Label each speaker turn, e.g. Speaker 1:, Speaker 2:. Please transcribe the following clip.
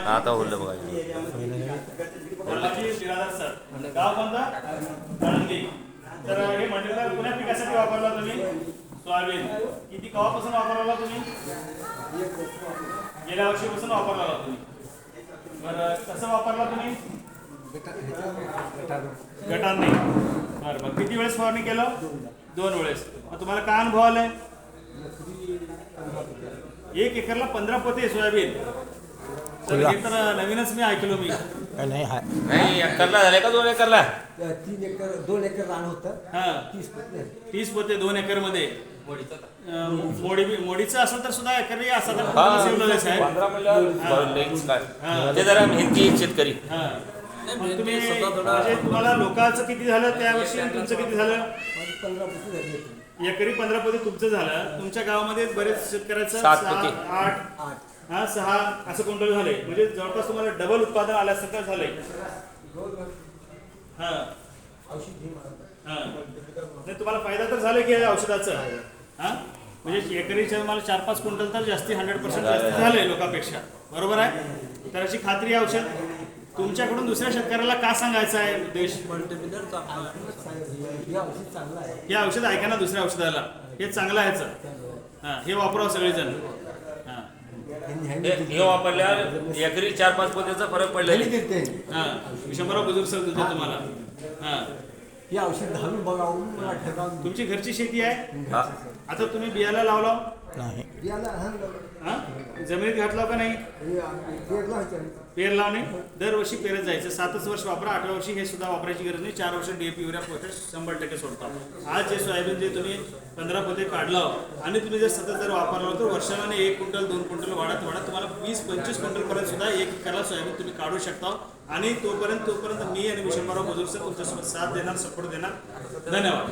Speaker 1: आता बोललं बघा.
Speaker 2: गाव कोणता? आळंदी. तर हे मटेरियल कुण्या पिकासाठी वापरला तुम्ही? सोयाबीन. किती कवापासून वापरला तुम्ही? गेल्या वर्षीपासून वापरला तुम्ही. बरं कसं वापरला तुम्ही? गटांनी. बरं बरं किती वेळेस फवारणी केलं? 2 वेळेस. मग तुम्हाला काय अनुभव आलाय? 1 एकरला 15 पोते सोयाबीन. तर हे तर नवीनच मी ऐकलो मी.
Speaker 1: नाही एकरला झाले का 2 एकरला?
Speaker 3: 3 एकर 2 एकर रान होतं.
Speaker 2: हा
Speaker 3: 30
Speaker 2: पोते 2 एकर मध्ये. मोडीचं असेल तर सुद्धा एकरी असा तर
Speaker 1: ते जरा मेहनती शेतकरी.
Speaker 2: तुम्ही म्हणजे तुम्हाला लोकांचं किती झालं त्या वर्षी आणि तुमचं किती झालं?
Speaker 3: 15 पोते झाले.
Speaker 2: एकरी 15 पोते तुमचं झालं. तुमच्या गावामध्ये बरेच शेतकऱ्याचं
Speaker 1: 7
Speaker 2: 6,
Speaker 1: पोते.
Speaker 2: 8, 6 असं क्विंटल झाले. म्हणजे जवळपास तुम्हाला डबल उत्पादन आल्यासारखं झालंय. हा हा नाही तुम्हाला फायदा तर झाला की या औषधाचा? हा म्हणजे एकरीच्या मला 4-5 क्विंटल तर जास्ती 100% जास्त झाले लोकांपेक्षा. बरोबर आहे. तर अशी खात्री औषध तुमच्याकडून दुसऱ्या शेतकऱ्याला का सांगायचं आहे उद्देश? हे औषध ऐका ना दुसऱ्या औषधाला. हे चांगलं आहे. हा हे वापरावं सगळेजण.
Speaker 1: हे वापरल्यावर एकरी 4-5 पोत्याचा फरक पडलेला.
Speaker 2: हा 100 बुजुर्ग सर देतो तुम्हाला. हा
Speaker 3: हे औषध घालून बघावून मला ठरवून.
Speaker 2: तुमची घरची शेती आहे? आता तुम्ही बियाला लावला
Speaker 3: नाही.
Speaker 2: हा जमिनीत घातला का नाही? पेर लावणे. दरवर्षी पेरत जायचं. 7च वर्ष वापरा. 8व्या वर्षी हे सुद्धा वापरायची गरज नाही. 4 वर्ष DAP युरिया पोटॅश 100% सोडतात. आज जे सोयाबीन जे तुम्ही 15 पोते काढलं आणि तुम्ही जर सतत जर वापरलं तर वर्षाला 1 क्विंटल 2 क्विंटल वाढत तुम्हाला 20-25 क्विंटल पर्यंत सुद्धा 1 एकरला सोयाबीन तुम्ही काढू शकता. आणि तोपर्यंत मी आणि विशंभरराव बुजुर्ग सर तुमच्यासोबत साथ देणार, सपोर्ट देणार. धन्यवाद.